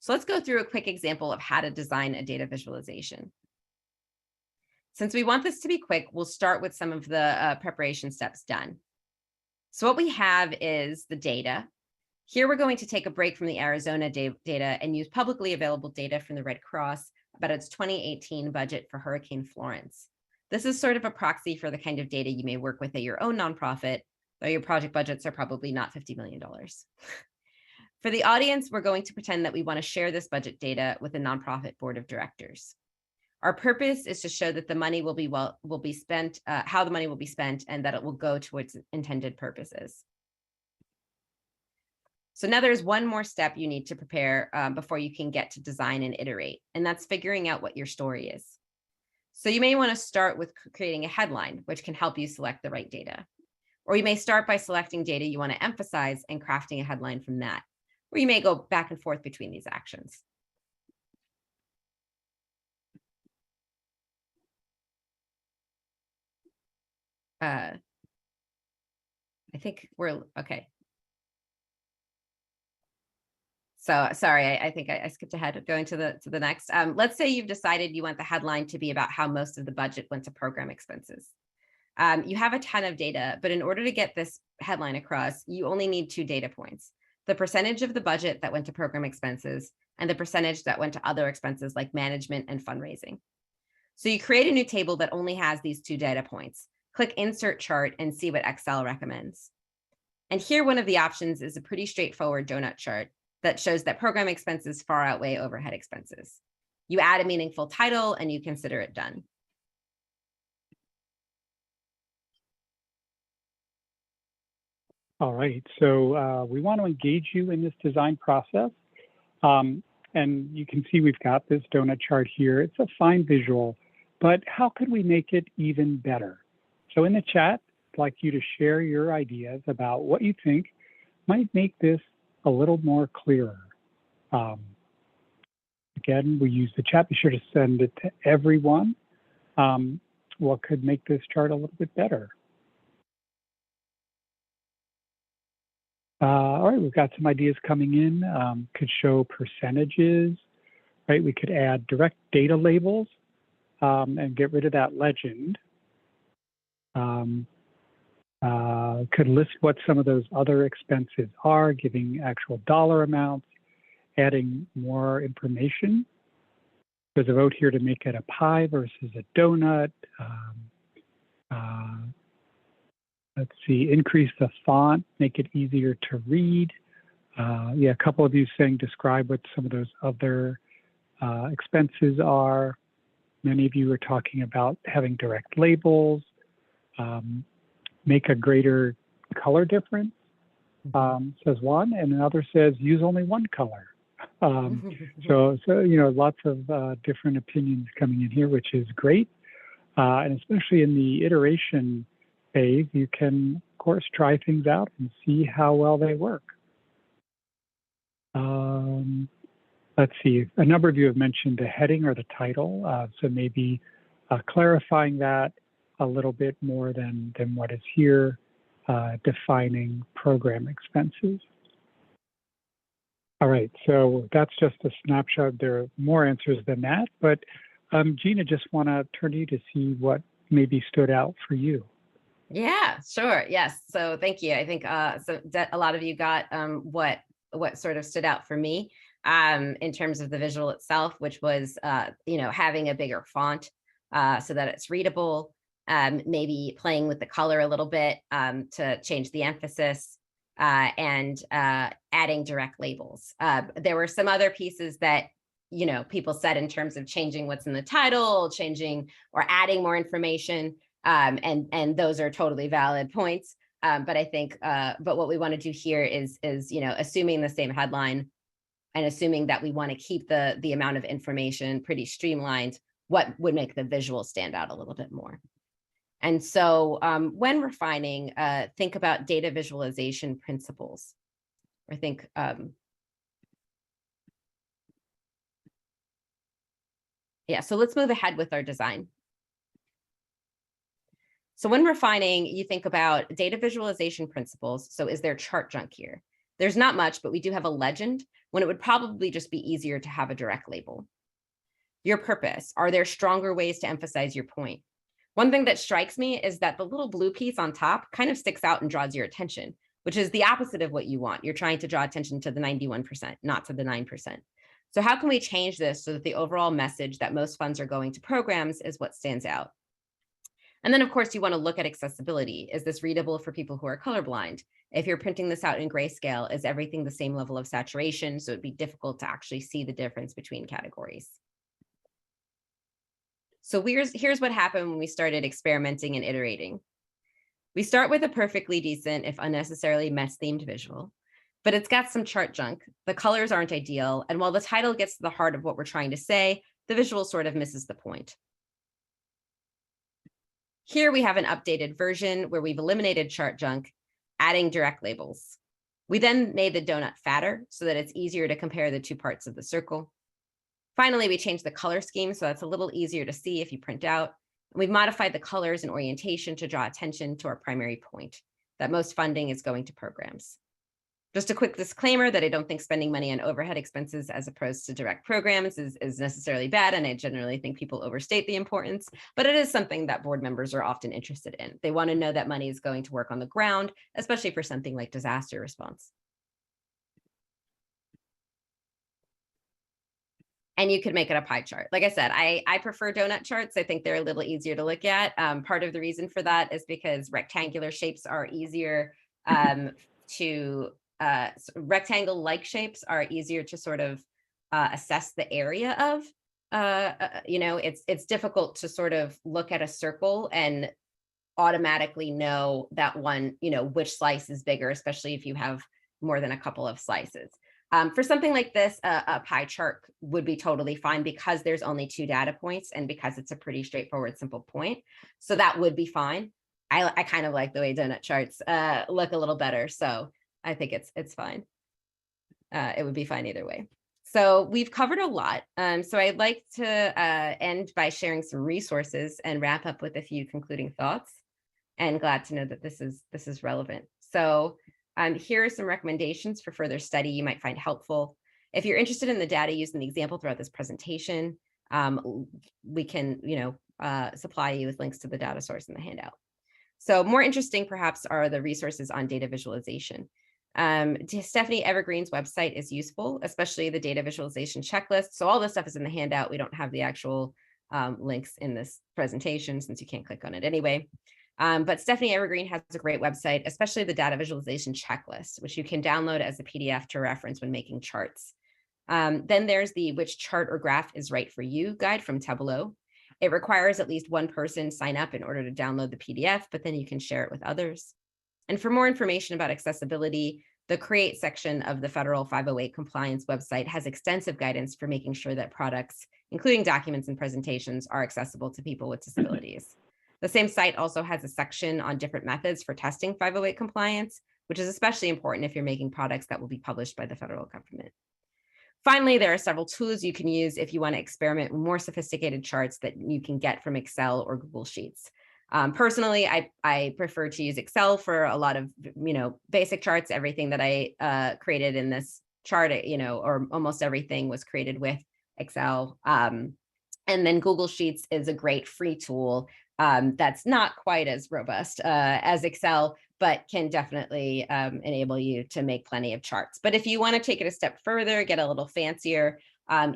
So let's go through a quick example of how to design a data visualization. Since we want this to be quick, we'll start with some of the preparation steps done. So what we have is the data. Here we're going to take a break from the Arizona data and use publicly available data from the Red Cross about its 2018 budget for Hurricane Florence. This is sort of a proxy for the kind of data you may work with at your own nonprofit, though your project budgets are probably not $50 million. For the audience, we're going to pretend that we want to share this budget data with a nonprofit board of directors. Our purpose is to show that the money will be spent, how the money will be spent, and that it will go to its intended purposes. So now there's one more step you need to prepare before you can get to design and iterate, and that's figuring out what your story is. So you may want to start with creating a headline, which can help you select the right data. Or you may start by selecting data you want to emphasize and crafting a headline from that. Or you may go back and forth between these actions. I think we're okay. So sorry, I think I skipped ahead of going to the next. Let's say you've decided you want the headline to be about how most of the budget went to program expenses. You have a ton of data, but in order to get this headline across, you only need 2 data points: the percentage of the budget that went to program expenses and the percentage that went to other expenses like management and fundraising. So you create a new table that only has these 2 data points. Click Insert Chart and see what Excel recommends. And here, one of the options is a pretty straightforward donut chart that shows that program expenses far outweigh overhead expenses. You add a meaningful title and you consider it done. All right, so we want to engage you in this design process. And you can see we've got this donut chart here. It's a fine visual, but how could we make it even better? So in the chat, I'd like you to share your ideas about what you think might make this a little more clearer. Again, we use the chat. Be sure to send it to everyone. What could make this chart a little bit better? All right, we've got some ideas coming in. Could show percentages, right? We could add direct data labels and get rid of that legend. Could list what some of those other expenses are, giving actual dollar amounts, adding more information. There's a vote here to make it a pie versus a donut. Let's see, increase the font, make it easier to read. Yeah, a couple of you saying describe what some of those other expenses are. Many of you are talking about having direct labels, make a greater color difference, says one, and another says use only one color. So you know, lots of different opinions coming in here, which is great. And especially in the iteration phase, you can, of course, try things out and see how well they work. Let's see, a number of you have mentioned the heading or the title, so maybe clarifying that a little bit more than what is here, defining program expenses. All right, so that's just a snapshot. There are more answers than that, but Gina, just want to turn to you to see what maybe stood out for you. Yeah, sure. Yes. So thank you. I think so a lot of you got what sort of stood out for me in terms of the visual itself, which was you know, having a bigger font so that it's readable, maybe playing with the color a little bit to change the emphasis, and adding direct labels. There were some other pieces that, you know, people said in terms of changing what's in the title, changing or adding more information. And those are totally valid points. But I think, but what we want to do here is, you know, assuming the same headline and assuming that we want to keep the amount of information pretty streamlined, what would make the visual stand out a little bit more. And so when refining, think about data visualization principles, or think, yeah, so let's move ahead with our design. So when refining, you think about data visualization principles. So is there chart junk here? There's not much, but we do have a legend when it would probably just be easier to have a direct label. your purpose. Are there stronger ways to emphasize your point? One thing that strikes me is that the little blue piece on top kind of sticks out and draws your attention, which is the opposite of what you want. You're trying to draw attention to the 91%, not to the 9%. So how can we change this so that the overall message that most funds are going to programs is what stands out? And then, of course, you want to look at accessibility. Is this readable for people who are colorblind? If you're printing this out in grayscale, is everything the same level of saturation? So it'd be difficult to actually see the difference between categories. So here's what happened when we started experimenting and iterating. We start with a perfectly decent, if unnecessarily mess-themed visual, but it's got some chart junk. The colors aren't ideal, and while the title gets to the heart of what we're trying to say, the visual sort of misses the point. Here we have an updated version where we've eliminated chart junk, adding direct labels. We then made the donut fatter so that it's easier to compare the two parts of the circle. Finally, we changed the color scheme so that's a little easier to see if you print out. And we've modified the colors and orientation to draw attention to our primary point, that most funding is going to programs. Just a quick disclaimer that I don't think spending money on overhead expenses as opposed to direct programs is necessarily bad, and I generally think people overstate the importance, but it is something that board members are often interested in. They want to know that money is going to work on the ground, especially for something like disaster response. And you could make it a pie chart. Like I said, I prefer donut charts. I think they're a little easier to look at. Part of the reason for that is because rectangular shapes are easier rectangle-like shapes are easier to sort of assess the area of. It's difficult to sort of look at a circle and automatically know that one, which slice is bigger, especially if you have more than a couple of slices. For something like this, a pie chart would be totally fine because there's only 2 data points and because it's a pretty straightforward, simple point. So that would be fine. I kind of like the way donut charts look a little better. So I think it's fine. It would be fine either way. So we've covered a lot. So I'd like to end by sharing some resources and wrap up with a few concluding thoughts. And glad to know that this is relevant. So here are some recommendations for further study you might find helpful. If you're interested in the data used in the example throughout this presentation, we can supply you with links to the data source in the handout. So more interesting perhaps are the resources on data visualization. Stephanie Evergreen's website is useful, especially the data visualization checklist. So all this stuff is in the handout. We don't have the actual links in this presentation since you can't click on it anyway. But Stephanie Evergreen has a great website, especially the data visualization checklist, which you can download as a PDF to reference when making charts. Then there's the Which Chart or Graph is Right for You guide from Tableau. It requires at least one person sign up in order to download the PDF, but then you can share it with others. And for more information about accessibility, the Create section of the Federal 508 compliance website has extensive guidance for making sure that products, including documents and presentations, are accessible to people with disabilities. The same site also has a section on different methods for testing 508 compliance, which is especially important if you're making products that will be published by the federal government. Finally, there are several tools you can use if you want to experiment with more sophisticated charts that you can get from Excel or Google Sheets. Personally, I prefer to use Excel for a lot of basic charts. Everything that I created in this chart, or almost everything was created with Excel. And then Google Sheets is a great free tool that's not quite as robust as Excel, but can definitely enable you to make plenty of charts. But if you want to take it a step further, get a little fancier,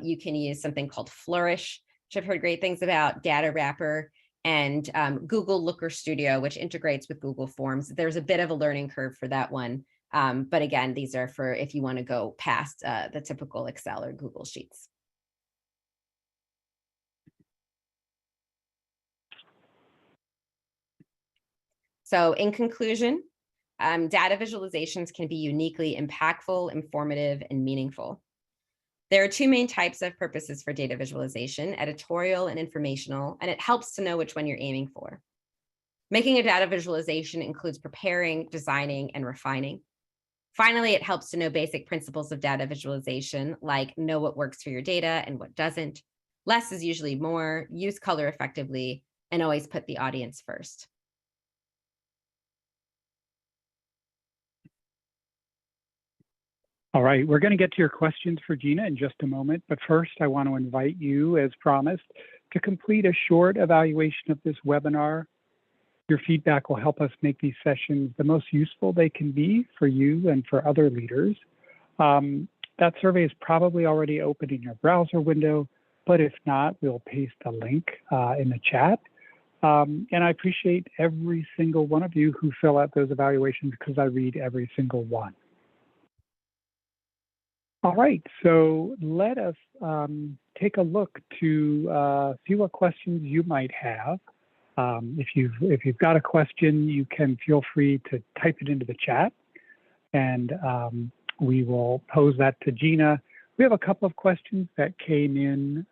you can use something called Flourish, which I've heard great things about, Data Wrapper, and Google Looker Studio, which integrates with Google Forms. There's a bit of a learning curve for that one. But again, these are for if you want to go past the typical Excel or Google Sheets. So in conclusion, data visualizations can be uniquely impactful, informative, and meaningful. There are 2 main types of purposes for data visualization, editorial and informational, and it helps to know which one you're aiming for. Making a data visualization includes preparing, designing, and refining. Finally, it helps to know basic principles of data visualization, like know what works for your data and what doesn't. Less is usually more, use color effectively, and always put the audience first. All right, we're going to get to your questions for Gina in just a moment, but first I want to invite you, as promised, to complete a short evaluation of this webinar. Your feedback will help us make these sessions the most useful they can be for you and for other leaders. That survey is probably already open in your browser window, but if not, we'll paste a link in the chat. And I appreciate every single one of you who fill out those evaluations because I read every single one. All right, so let us take a look to see what questions you might have. If you've got a question, you can feel free to type it into the chat, and we will pose that to Gina. We have a couple of questions that came in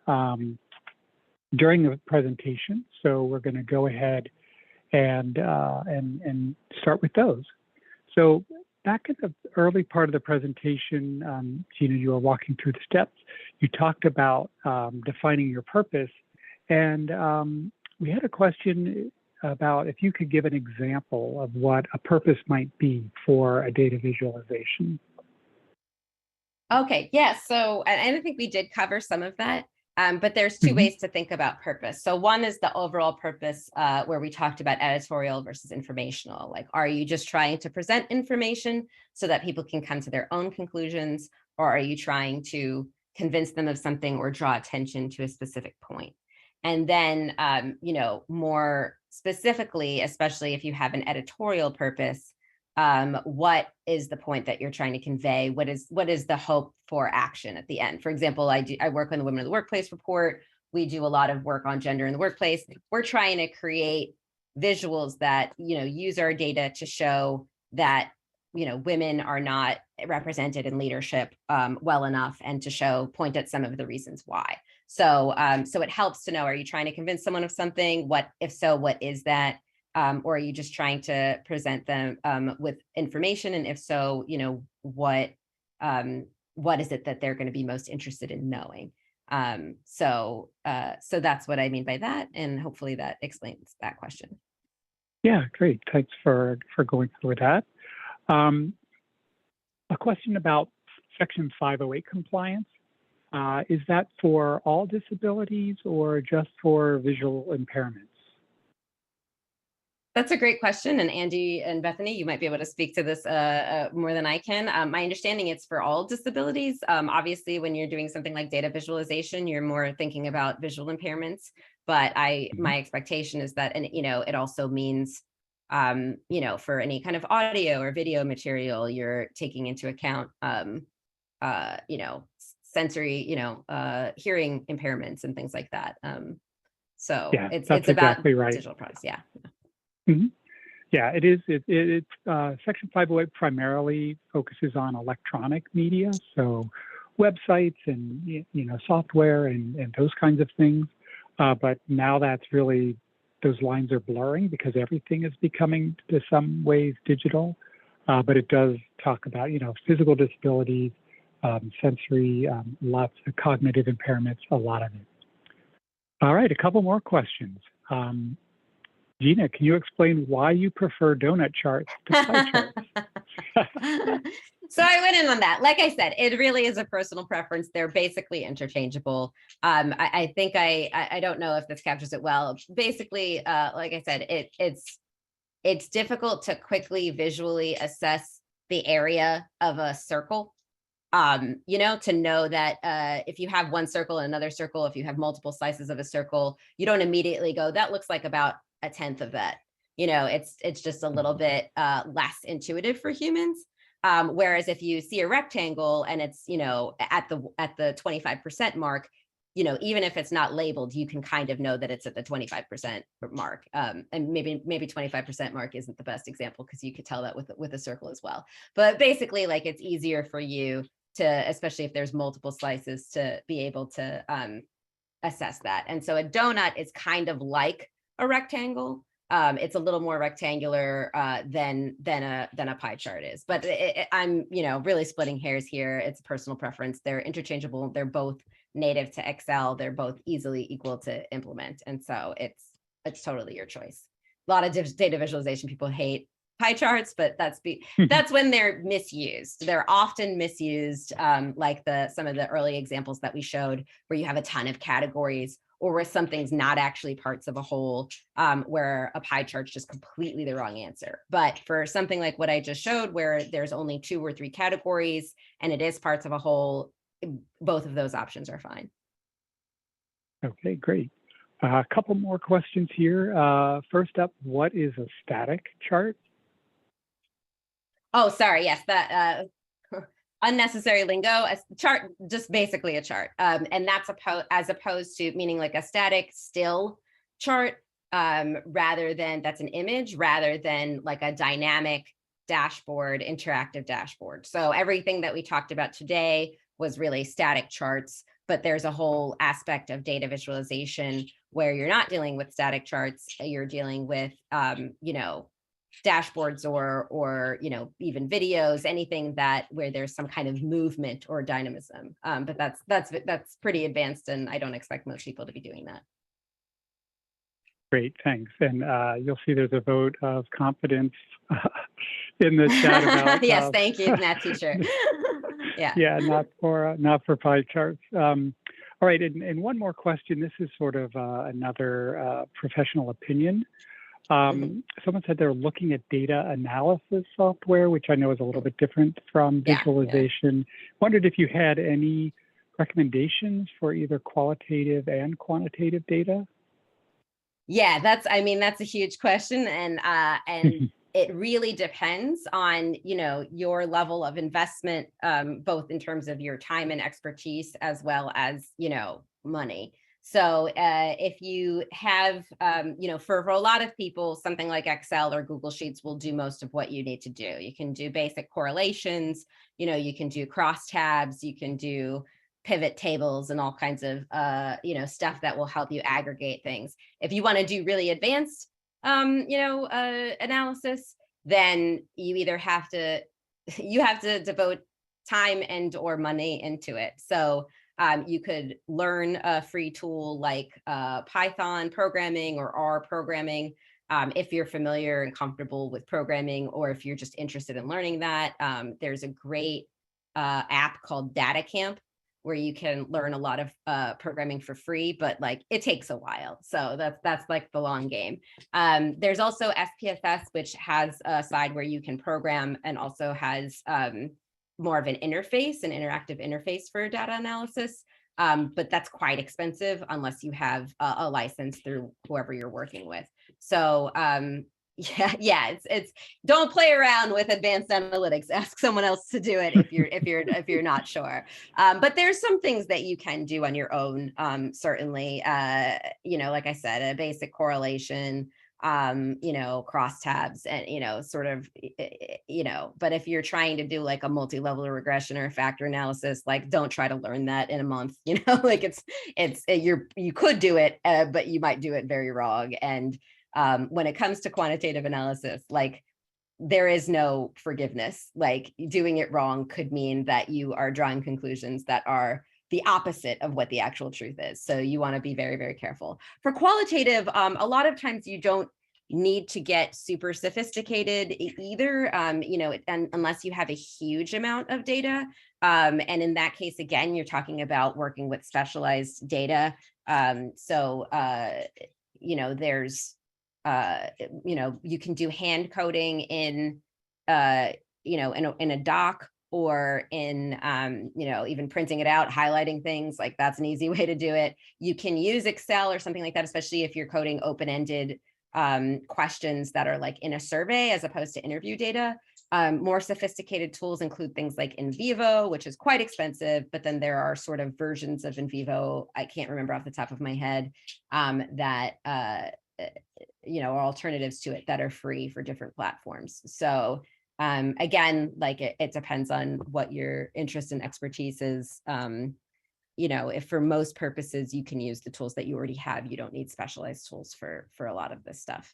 during the presentation, so we're going to go ahead and start with those. So back at the early part of the presentation, Gina, you were walking through the steps. You talked about defining your purpose, and we had a question about if you could give an example of what a purpose might be for a data visualization. Okay, yeah, so and I think we did cover some of that, but there's two ways to think about purpose. So one is the overall purpose where we talked about editorial versus informational. Like, are you just trying to present information so that people can come to their own conclusions, or are you trying to convince them of something or draw attention to a specific point? And then, you know, more specifically, especially if you have an editorial purpose, what is the point that you're trying to convey? What is the hope for action at the end? For example, I work on the Women in the Workplace report. We do a lot of work on gender in the workplace. We're trying to create visuals that, you know, use our data to show that, you know, women are not represented in leadership well enough, and to point at some of the reasons why. So, so it helps to know, are you trying to convince someone of something? What, if so, what is that? Or are you just trying to present them with information? And if so, you know, what is it that they're going to be most interested in knowing? So that's what I mean by that. And hopefully that explains that question. Yeah, great. Thanks for going through that. A question about Section 508 compliance. Is that for all disabilities or just for visual impairments? That's a great question. And Andy and Bethany, you might be able to speak to this more than I can. My understanding it's for all disabilities. Obviously, when you're doing something like data visualization, you're more thinking about visual impairments. But my expectation is that, and you know, it also means, you know, for any kind of audio or video material, you're taking into account, you know, sensory, you know, hearing impairments and things like that. So yeah, it's about exactly right. Digital products. Yeah. Yeah, it is. Section 508 primarily focuses on electronic media, so websites and, you know, software and those kinds of things. But now that's really, those lines are blurring because everything is becoming, to some ways, digital. But it does talk about, you know, physical disabilities, sensory, lots of cognitive impairments, a lot of it. All right, a couple more questions. Gina, can you explain why you prefer donut charts to pie charts? So I went in on that. Like I said, it really is a personal preference. They're basically interchangeable. I think I don't know if this captures it well. Basically, like I said, it's difficult to quickly visually assess the area of a circle. You know, to know that if you have one circle and another circle, if you have multiple slices of a circle, you don't immediately go, that looks like about a tenth of that. You know, it's just a little bit less intuitive for humans. Whereas if you see a rectangle and it's, you know, at the 25% mark, you know, even if it's not labeled, you can kind of know that it's at the 25% mark. And maybe 25% mark isn't the best example because you could tell that with a circle as well. But basically, like, it's easier for you to, especially if there's multiple slices, to be able to assess that. And so a donut is kind of like a rectangle. It's a little more rectangular than a pie chart is. But I'm, you know, really splitting hairs here. It's a personal preference. They're interchangeable. They're both native to Excel. They're both easily equal to implement. And so it's totally your choice. A lot of data visualization people hate pie charts, but that's when they're misused. They're often misused, like some of the early examples that we showed, where you have a ton of categories, or where something's not actually parts of a whole, where a pie chart's just completely the wrong answer. But for something like what I just showed, where there's only 2 or 3 categories and it is parts of a whole, both of those options are fine. Okay, great. A couple more questions here. First up, what is a static chart? Oh, sorry. Yes, that unnecessary lingo. A chart, just basically a chart, and that's as opposed to meaning like a static still chart, rather than that's an image, rather than like a dynamic dashboard, interactive dashboard. So everything that we talked about today was really static charts, but there's a whole aspect of data visualization where you're not dealing with static charts, you're dealing with, dashboards or even videos, anything where there's some kind of movement or dynamism. But that's pretty advanced, and I don't expect most people to be doing that. Great, thanks. And you'll see there's a vote of confidence in the chat about. Yes, thank you, math teacher. Yeah. Yeah, not for pie charts. All right, and one more question. This is sort of another professional opinion. Someone said they're looking at data analysis software, which I know is a little bit different from visualization. Yeah. Wondered if you had any recommendations for either qualitative and quantitative data? Yeah, that's a huge question, and it really depends on your level of investment, both in terms of your time and expertise, as well as money. So if you have, for a lot of people, something like Excel or Google Sheets will do most of what you need to do. You can do basic correlations, you can do crosstabs, you can do pivot tables and all kinds of, stuff that will help you aggregate things. If you want to do really advanced, analysis, then you either have to devote time and or money into it. So you could learn a free tool like Python programming or R programming, if you're familiar and comfortable with programming, or if you're just interested in learning that. There's a great app called Data Camp, where you can learn a lot of programming for free, but like it takes a while. So that's like the long game. There's also SPSS, which has a side where you can program and also has more of an interface, an interactive interface for data analysis. But that's quite expensive unless you have a license through whoever you're working with. So it's don't play around with advanced analytics. Ask someone else to do it if you're not sure. But there's some things that you can do on your own. Certainly, like I said, a basic correlation, crosstabs, and sort of, but if you're trying to do like a multi-level regression or a factor analysis, like don't try to learn that in a month. Like you could do it, but you might do it very wrong. And when it comes to quantitative analysis, like there is no forgiveness. Like doing it wrong could mean that you are drawing conclusions that are the opposite of what the actual truth is. So you want to be very, very careful. For qualitative, a lot of times you don't need to get super sophisticated either, and unless you have a huge amount of data. And in that case, again, you're talking about working with specialized data. There's you can do hand coding in a doc, or in even printing it out, highlighting things. Like that's an easy way to do it. You can use Excel or something like that, especially if you're coding open-ended questions that are like in a survey as opposed to interview data. More sophisticated tools include things like NVivo, which is quite expensive, but then there are sort of versions of NVivo, I can't remember off the top of my head, that are alternatives to it that are free for different platforms. So again, like it depends on what your interest and expertise is. If for most purposes you can use the tools that you already have, you don't need specialized tools for a lot of this stuff.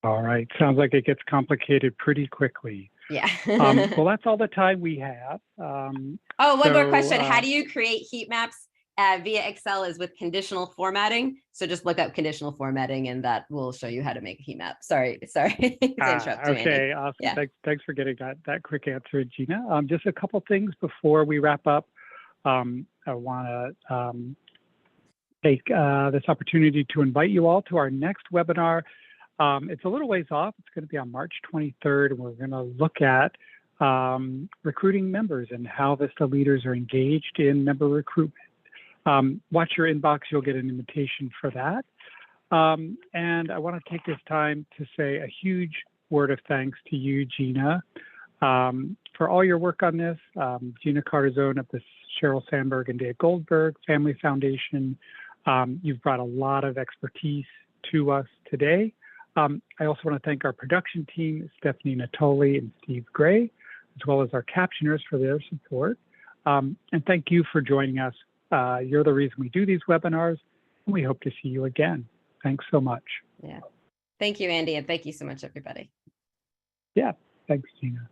All right, sounds like it gets complicated pretty quickly. Yeah. Well, that's all the time we have. One more question. How do you create heat maps via Excel is with conditional formatting. So just look up conditional formatting and that will show you how to make a heat map. Sorry to interrupt you, Andy. Okay, awesome. Yeah. Thanks for getting that quick answer, Gina. Just a couple things before we wrap up. I want to take this opportunity to invite you all to our next webinar. It's a little ways off. It's going to be on March 23rd, and we're going to look at recruiting members and how Vista leaders are engaged in member recruitment. Watch your inbox, you'll get an invitation for that. And I want to take this time to say a huge word of thanks to you, Gina, for all your work on this. Gina Cartazone of the Sheryl Sandberg and Dave Goldberg Family Foundation. You've brought a lot of expertise to us today. I also want to thank our production team, Stephanie Natoli and Steve Gray, as well as our captioners for their support. And thank you for joining us. You're the reason we do these webinars, and we hope to see you again. Thanks so much. Yeah. Thank you, Andy, and thank you so much, everybody. Yeah, thanks, Gina.